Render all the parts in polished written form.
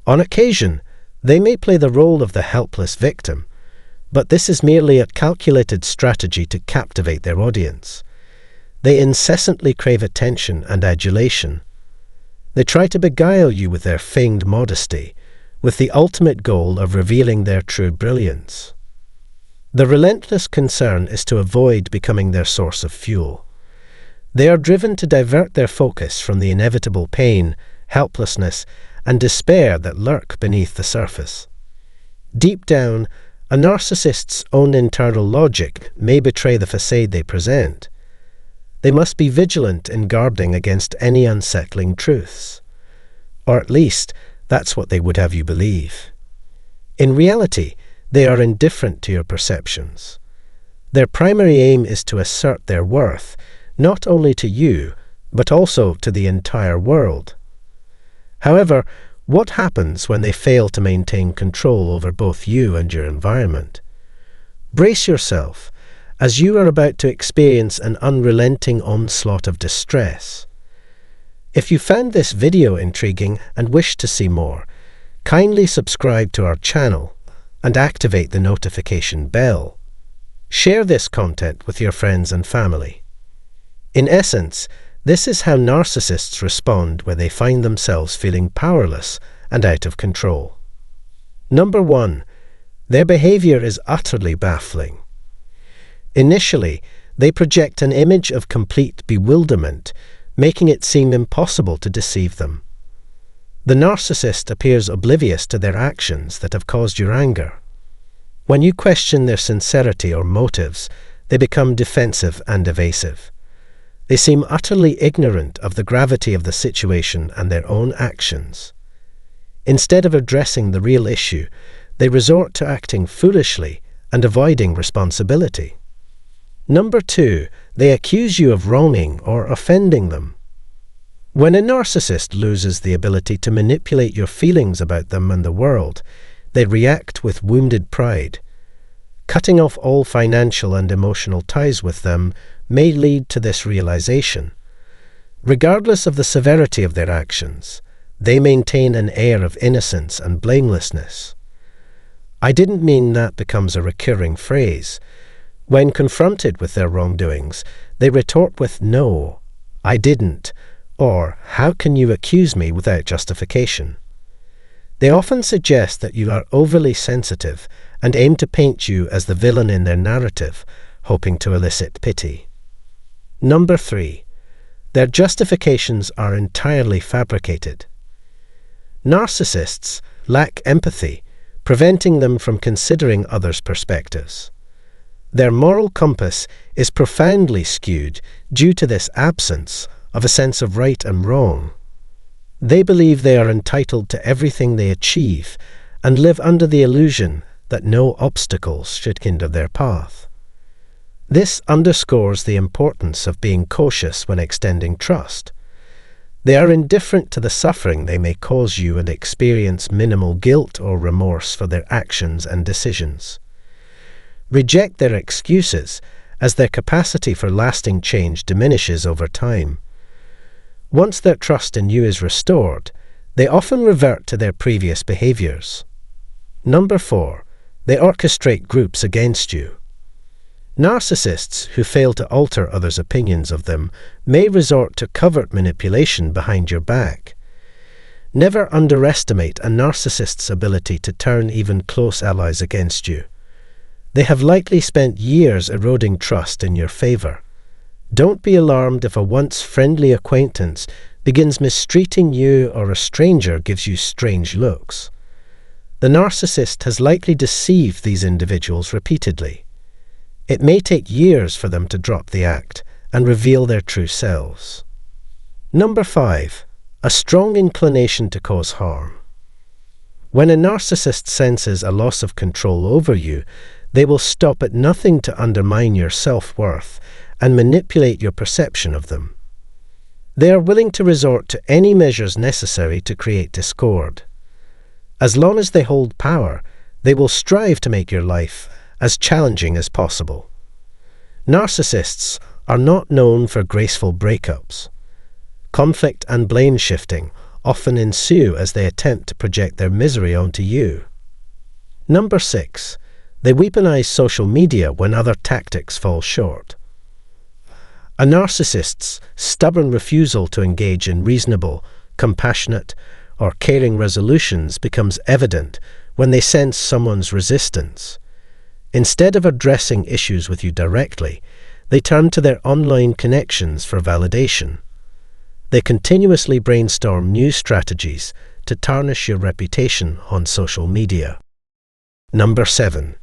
On occasion, they may play the role of the helpless victim, but this is merely a calculated strategy to captivate their audience. They incessantly crave attention and adulation. They try to beguile you with their feigned modesty, with the ultimate goal of revealing their true brilliance. The relentless concern is to avoid becoming their source of fuel. They are driven to divert their focus from the inevitable pain, helplessness, and despair that lurk beneath the surface. Deep down, a narcissist's own internal logic may betray the facade they present. They must be vigilant in guarding against any unsettling truths. Or at least, that's what they would have you believe. In reality, they are indifferent to your perceptions. Their primary aim is to assert their worth, not only to you, but also to the entire world. However, what happens when they fail to maintain control over both you and your environment? Brace yourself, as you are about to experience an unrelenting onslaught of distress. If you found this video intriguing and wish to see more, kindly subscribe to our channel and activate the notification bell. Share this content with your friends and family. In essence, this is how narcissists respond when they find themselves feeling powerless and out of control. Number 1. Their behavior is utterly baffling. Initially, they project an image of complete bewilderment, making it seem impossible to deceive them. The narcissist appears oblivious to their actions that have caused your anger. When you question their sincerity or motives, they become defensive and evasive. They seem utterly ignorant of the gravity of the situation and their own actions. Instead of addressing the real issue, they resort to acting foolishly and avoiding responsibility. Number 2, they accuse you of wronging or offending them. When a narcissist loses the ability to manipulate your feelings about them and the world, they react with wounded pride. Cutting off all financial and emotional ties with them may lead to this realization. Regardless of the severity of their actions, they maintain an air of innocence and blamelessness. "I didn't mean" that becomes a recurring phrase. When confronted with their wrongdoings, they retort with "No, I didn't," or "How can you accuse me without justification?" They often suggest that you are overly sensitive and aim to paint you as the villain in their narrative, hoping to elicit pity. Number 3. Their justifications are entirely fabricated. Narcissists lack empathy, preventing them from considering others' perspectives. Their moral compass is profoundly skewed due to this absence of a sense of right and wrong. They believe they are entitled to everything they achieve and live under the illusion that no obstacles should hinder their path. This underscores the importance of being cautious when extending trust. They are indifferent to the suffering they may cause you and experience minimal guilt or remorse for their actions and decisions. Reject their excuses, as their capacity for lasting change diminishes over time. Once their trust in you is restored, they often revert to their previous behaviors. Number 4. They orchestrate groups against you. Narcissists who fail to alter others' opinions of them may resort to covert manipulation behind your back. Never underestimate a narcissist's ability to turn even close allies against you. They have likely spent years eroding trust in your favor. Don't be alarmed if a once friendly acquaintance begins mistreating you or a stranger gives you strange looks. The narcissist has likely deceived these individuals repeatedly. It may take years for them to drop the act and reveal their true selves. Number 5. A strong inclination to cause harm. When a narcissist senses a loss of control over you, they will stop at nothing to undermine your self-worth and manipulate your perception of them. They are willing to resort to any measures necessary to create discord. As long as they hold power, they will strive to make your life as challenging as possible. Narcissists are not known for graceful breakups. Conflict and blame shifting often ensue as they attempt to project their misery onto you. Number 6. They weaponize social media when other tactics fall short. A narcissist's stubborn refusal to engage in reasonable, compassionate, or caring resolutions becomes evident when they sense someone's resistance. Instead of addressing issues with you directly, they turn to their online connections for validation. They continuously brainstorm new strategies to tarnish your reputation on social media. Number 7.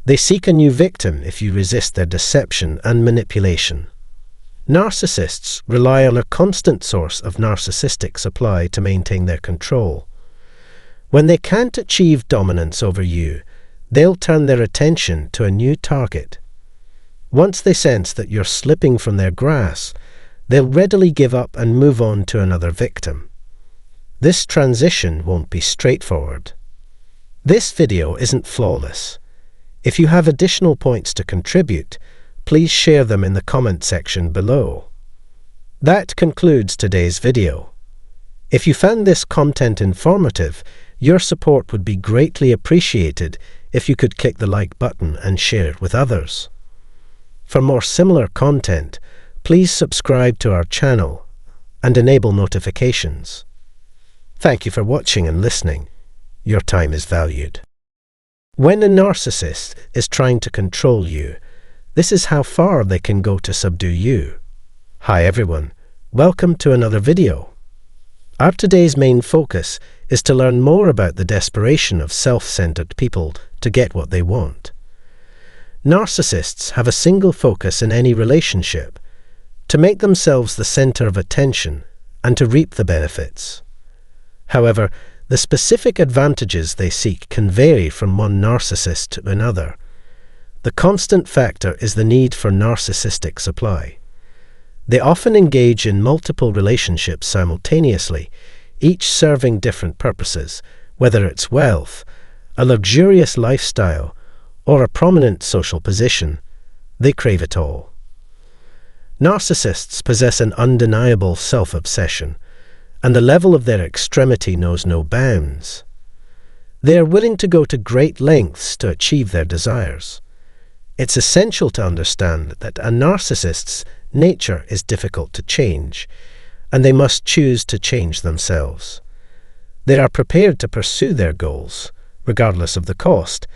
They seek a new victim if you resist their deception and manipulation. Narcissists rely on a constant source of narcissistic supply to maintain their control. When they can't achieve dominance over you, they'll turn their attention to a new target. Once they sense that you're slipping from their grasp, they'll readily give up and move on to another victim. This transition won't be straightforward. This video isn't flawless. If you have additional points to contribute, please share them in the comment section below. That concludes today's video. If you found this content informative, your support would be greatly appreciated if you could click the like button and share it with others. For more similar content, please subscribe to our channel and enable notifications. Thank you for watching and listening. Your time is valued. When a narcissist is trying to control you, this is how far they can go to subdue you. Hi everyone, welcome to another video. Our today's main focus is to learn more about the desperation of self-centered people to get what they want. Narcissists have a single focus in any relationship: to make themselves the center of attention and to reap the benefits. However, the specific advantages they seek can vary from one narcissist to another. The constant factor is the need for narcissistic supply. They often engage in multiple relationships simultaneously, each serving different purposes, whether it's wealth, a luxurious lifestyle, or a prominent social position. They crave it all. Narcissists possess an undeniable self-obsession, and the level of their extremity knows no bounds. They are willing to go to great lengths to achieve their desires. It's essential to understand that a narcissist's nature is difficult to change, and they must choose to change themselves. They are prepared to pursue their goals, regardless of the cost,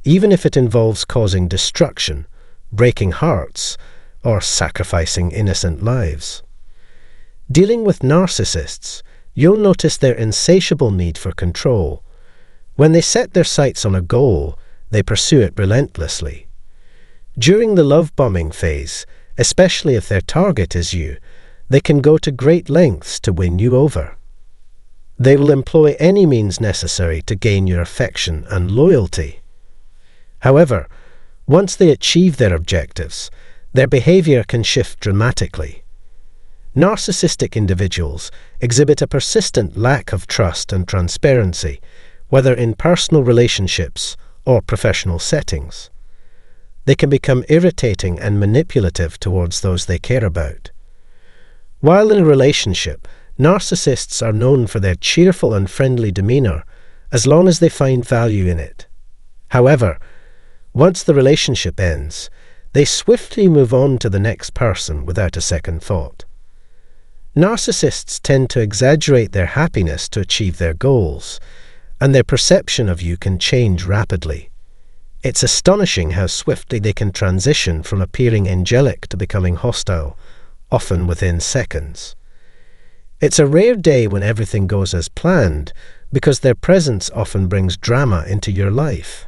even if it involves causing destruction, breaking hearts, or sacrificing innocent lives. Dealing with narcissists, you'll notice their insatiable need for control. When they set their sights on a goal, they pursue it relentlessly. During the love bombing phase, especially if their target is you, they can go to great lengths to win you over. They will employ any means necessary to gain your affection and loyalty. However, once they achieve their objectives, their behavior can shift dramatically. Narcissistic individuals exhibit a persistent lack of trust and transparency, whether in personal relationships or professional settings. They can become irritating and manipulative towards those they care about. While in a relationship, narcissists are known for their cheerful and friendly demeanor, as long as they find value in it. However, once the relationship ends, they swiftly move on to the next person without a second thought. Narcissists tend to exaggerate their happiness to achieve their goals, and their perception of you can change rapidly. It's astonishing how swiftly they can transition from appearing angelic to becoming hostile, often within seconds. It's a rare day when everything goes as planned, because their presence often brings drama into your life.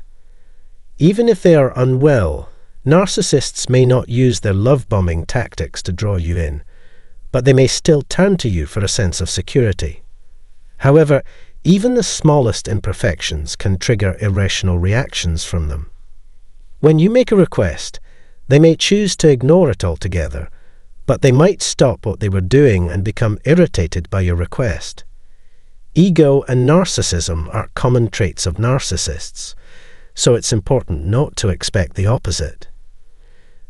Even if they are unwell, narcissists may not use their love-bombing tactics to draw you in, but they may still turn to you for a sense of security. However, even the smallest imperfections can trigger irrational reactions from them. When you make a request, they may choose to ignore it altogether, but they might stop what they were doing and become irritated by your request. Ego and narcissism are common traits of narcissists, so it's important not to expect the opposite.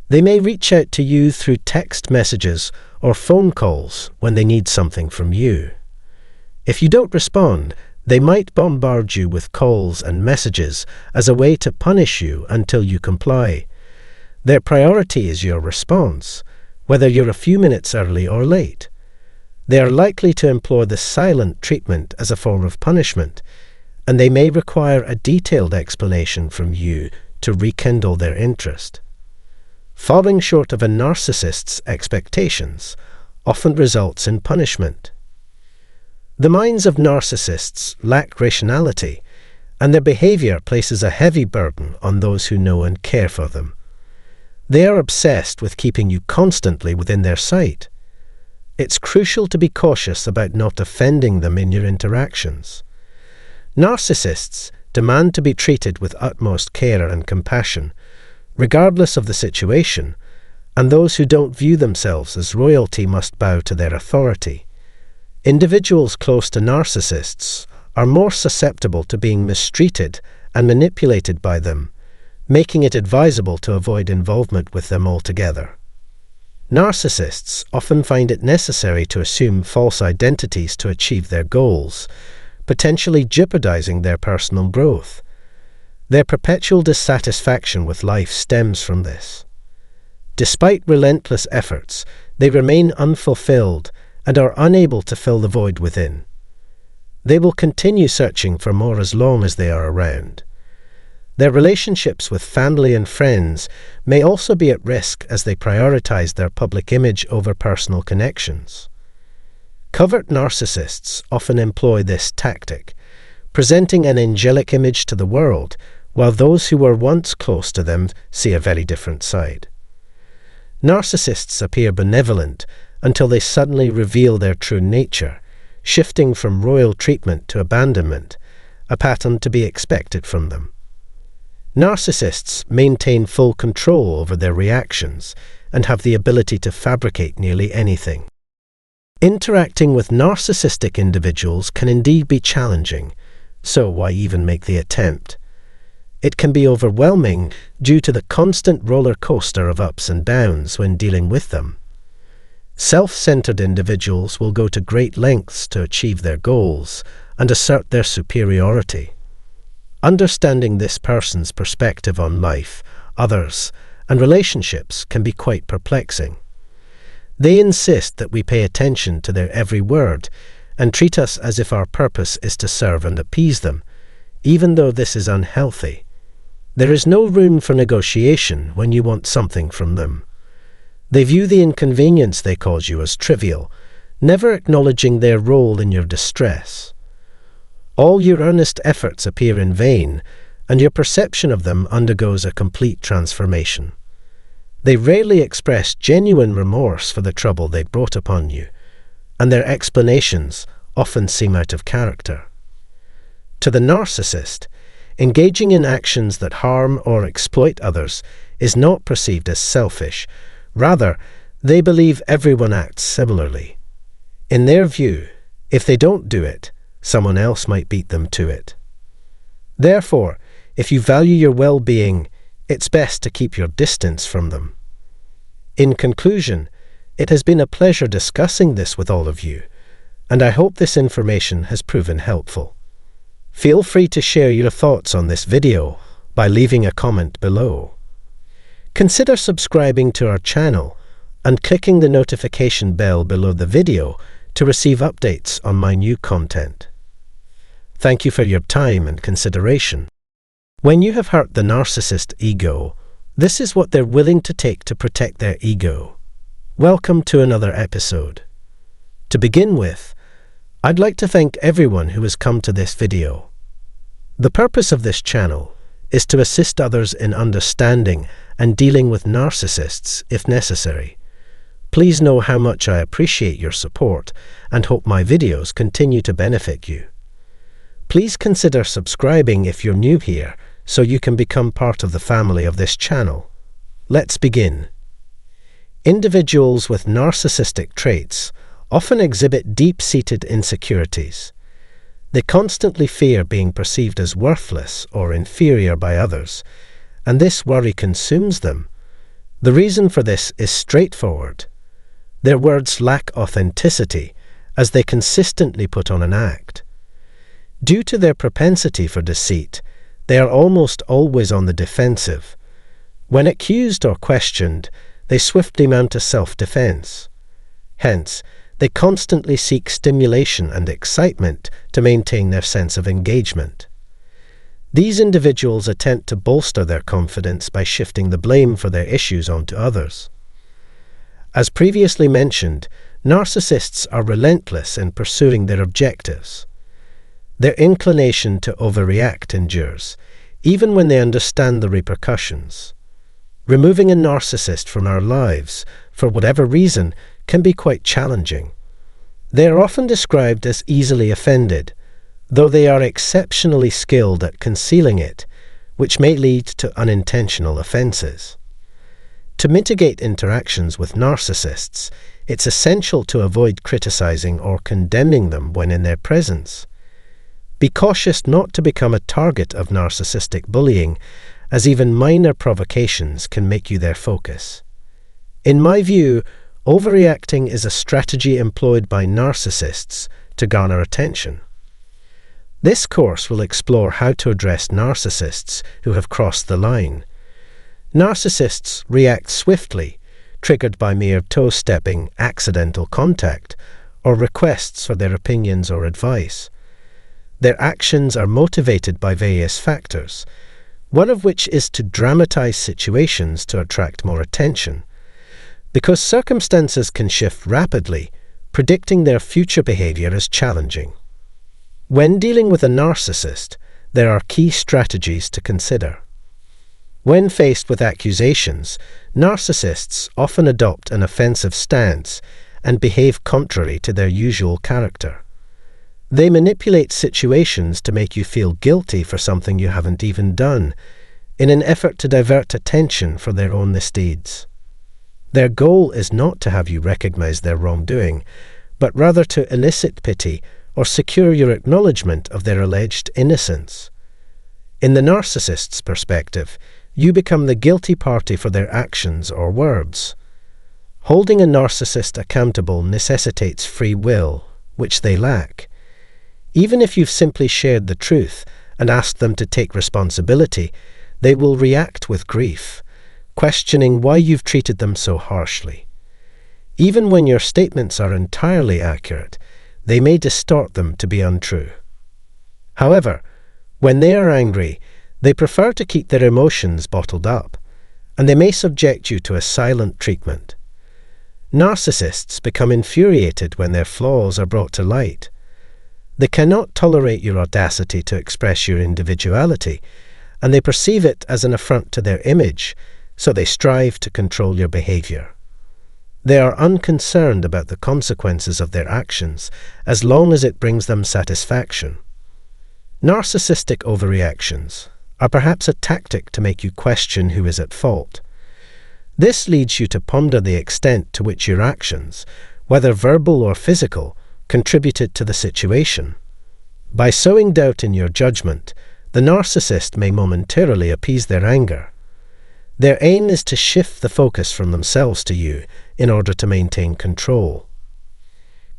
They may reach out to you through text messages or phone calls when they need something from you. If you don't respond, they might bombard you with calls and messages as a way to punish you until you comply. Their priority is your response, whether you're a few minutes early or late. They are likely to employ the silent treatment as a form of punishment, and they may require a detailed explanation from you to rekindle their interest. Falling short of a narcissist's expectations often results in punishment. The minds of narcissists lack rationality, and their behavior places a heavy burden on those who know and care for them. They are obsessed with keeping you constantly within their sight. It's crucial to be cautious about not offending them in your interactions. Narcissists demand to be treated with utmost care and compassion, regardless of the situation, and those who don't view themselves as royalty must bow to their authority. Individuals close to narcissists are more susceptible to being mistreated and manipulated by them, making it advisable to avoid involvement with them altogether. Narcissists often find it necessary to assume false identities to achieve their goals, potentially jeopardizing their personal growth. Their perpetual dissatisfaction with life stems from this. Despite relentless efforts, they remain unfulfilled and are unable to fill the void within. They will continue searching for more as long as they are around. Their relationships with family and friends may also be at risk as they prioritize their public image over personal connections. Covert narcissists often employ this tactic, presenting an angelic image to the world, while those who were once close to them see a very different side. Narcissists appear benevolent until they suddenly reveal their true nature, shifting from royal treatment to abandonment, a pattern to be expected from them. Narcissists maintain full control over their reactions and have the ability to fabricate nearly anything. Interacting with narcissistic individuals can indeed be challenging, so why even make the attempt? It can be overwhelming due to the constant roller coaster of ups and downs when dealing with them. Self-centered individuals will go to great lengths to achieve their goals and assert their superiority. Understanding this person's perspective on life, others, and relationships can be quite perplexing. They insist that we pay attention to their every word and treat us as if our purpose is to serve and appease them, even though this is unhealthy. There is no room for negotiation when you want something from them. They view the inconvenience they cause you as trivial, never acknowledging their role in your distress. All your earnest efforts appear in vain, and your perception of them undergoes a complete transformation. They rarely express genuine remorse for the trouble they brought upon you, and their explanations often seem out of character. To the narcissist, engaging in actions that harm or exploit others is not perceived as selfish. Rather, they believe everyone acts similarly. In their view, if they don't do it, someone else might beat them to it. Therefore, if you value your well-being, it's best to keep your distance from them. In conclusion, it has been a pleasure discussing this with all of you, and I hope this information has proven helpful. Feel free to share your thoughts on this video by leaving a comment below. Consider subscribing to our channel and clicking the notification bell below the video to receive updates on my new content. Thank you for your time and consideration. When you have hurt the narcissist ego, this is what they're willing to take to protect their ego. Welcome to another episode. To begin with, I'd like to thank everyone who has come to this video. The purpose of this channel is to assist others in understanding and dealing with narcissists if necessary. Please know how much I appreciate your support and hope my videos continue to benefit you. Please consider subscribing if you're new here so you can become part of the family of this channel. Let's begin. Individuals with narcissistic traits often exhibit deep-seated insecurities. They constantly fear being perceived as worthless or inferior by others, and this worry consumes them. The reason for this is straightforward. Their words lack authenticity, as they consistently put on an act. Due to their propensity for deceit, they are almost always on the defensive. When accused or questioned, they swiftly mount a self-defense. Hence, they constantly seek stimulation and excitement to maintain their sense of engagement. These individuals attempt to bolster their confidence by shifting the blame for their issues onto others. As previously mentioned, narcissists are relentless in pursuing their objectives. Their inclination to overreact endures, even when they understand the repercussions. Removing a narcissist from our lives, for whatever reason, can be quite challenging. They are often described as easily offended, though they are exceptionally skilled at concealing it, which may lead to unintentional offences. To mitigate interactions with narcissists, it's essential to avoid criticizing or condemning them when in their presence. Be cautious not to become a target of narcissistic bullying, as even minor provocations can make you their focus. In my view, overreacting is a strategy employed by narcissists to garner attention. This course will explore how to address narcissists who have crossed the line. Narcissists react swiftly, triggered by mere toe-stepping, accidental contact, or requests for their opinions or advice. Their actions are motivated by various factors, one of which is to dramatize situations to attract more attention. Because circumstances can shift rapidly, predicting their future behavior is challenging. When dealing with a narcissist, there are key strategies to consider. When faced with accusations, narcissists often adopt an offensive stance and behave contrary to their usual character. They manipulate situations to make you feel guilty for something you haven't even done, in an effort to divert attention from their own misdeeds. Their goal is not to have you recognize their wrongdoing, but rather to elicit pity or secure your acknowledgement of their alleged innocence. In the narcissist's perspective, you become the guilty party for their actions or words. Holding a narcissist accountable necessitates free will, which they lack. Even if you've simply shared the truth and asked them to take responsibility, they will react with grief, questioning why you've treated them so harshly. Even when your statements are entirely accurate, they may distort them to be untrue. However, when they are angry, they prefer to keep their emotions bottled up, and they may subject you to a silent treatment. Narcissists become infuriated when their flaws are brought to light. They cannot tolerate your audacity to express your individuality, and they perceive it as an affront to their image, so they strive to control your behavior. They are unconcerned about the consequences of their actions, as long as it brings them satisfaction. Narcissistic overreactions are perhaps a tactic to make you question who is at fault. This leads you to ponder the extent to which your actions, whether verbal or physical, contributed to the situation. By sowing doubt in your judgment, the narcissist may momentarily appease their anger. Their aim is to shift the focus from themselves to you in order to maintain control.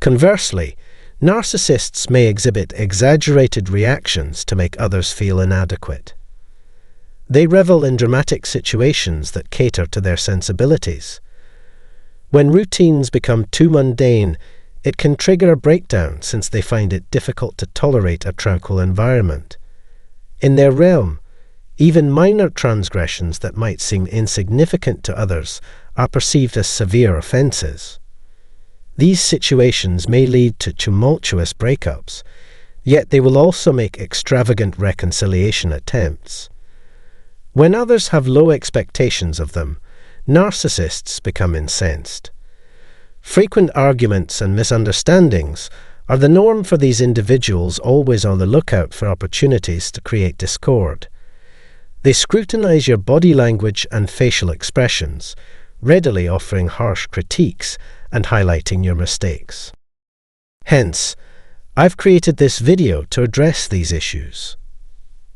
Conversely, narcissists may exhibit exaggerated reactions to make others feel inadequate. They revel in dramatic situations that cater to their sensibilities. When routines become too mundane, it can trigger a breakdown since they find it difficult to tolerate a tranquil environment. In their realm, even minor transgressions that might seem insignificant to others are perceived as severe offences. These situations may lead to tumultuous breakups, yet they will also make extravagant reconciliation attempts. When others have low expectations of them, narcissists become incensed. Frequent arguments and misunderstandings are the norm for these individuals, always on the lookout for opportunities to create discord. They scrutinize your body language and facial expressions, readily offering harsh critiques and highlighting your mistakes. Hence, I've created this video to address these issues.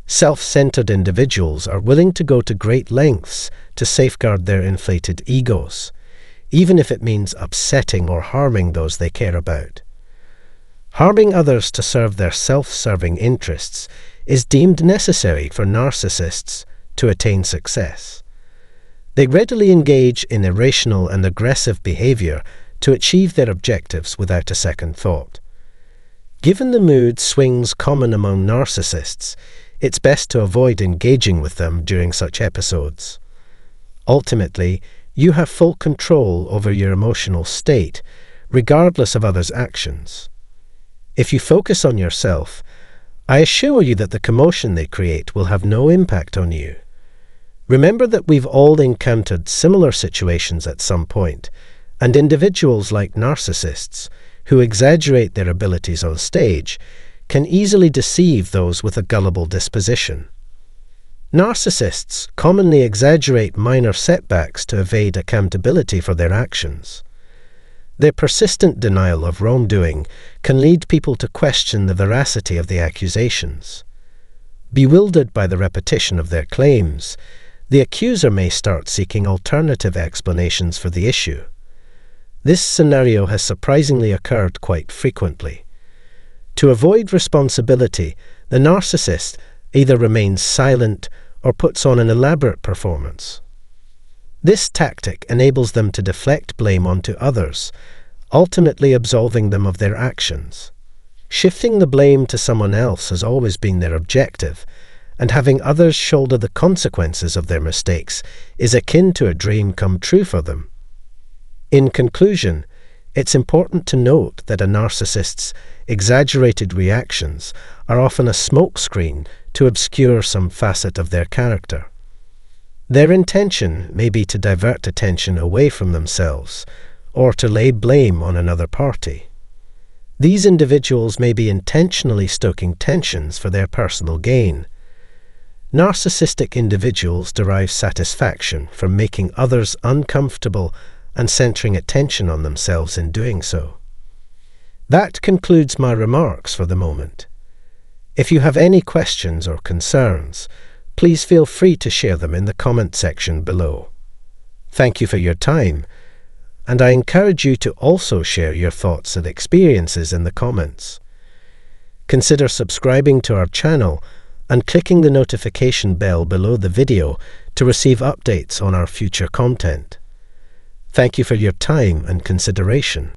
Self-centered individuals are willing to go to great lengths to safeguard their inflated egos, even if it means upsetting or harming those they care about. Harming others to serve their self-serving interests is deemed necessary for narcissists to attain success. They readily engage in irrational and aggressive behavior to achieve their objectives without a second thought. Given the mood swings common among narcissists, it's best to avoid engaging with them during such episodes. Ultimately, you have full control over your emotional state, regardless of others' actions. If you focus on yourself, I assure you that the commotion they create will have no impact on you. Remember that we've all encountered similar situations at some point, and individuals like narcissists, who exaggerate their abilities on stage, can easily deceive those with a gullible disposition. Narcissists commonly exaggerate minor setbacks to evade accountability for their actions. Their persistent denial of wrongdoing can lead people to question the veracity of the accusations. Bewildered by the repetition of their claims, the accuser may start seeking alternative explanations for the issue. This scenario has surprisingly occurred quite frequently. To avoid responsibility, the narcissist either remains silent or puts on an elaborate performance. This tactic enables them to deflect blame onto others, ultimately absolving them of their actions. Shifting the blame to someone else has always been their objective, and having others shoulder the consequences of their mistakes is akin to a dream come true for them. In conclusion, it's important to note that a narcissist's exaggerated reactions are often a smokescreen to obscure some facet of their character. Their intention may be to divert attention away from themselves or to lay blame on another party. These individuals may be intentionally stoking tensions for their personal gain. Narcissistic individuals derive satisfaction from making others uncomfortable and centering attention on themselves in doing so. That concludes my remarks for the moment. If you have any questions or concerns, please feel free to share them in the comment section below. Thank you for your time, and I encourage you to also share your thoughts and experiences in the comments. Consider subscribing to our channel and clicking the notification bell below the video to receive updates on our future content. Thank you for your time and consideration.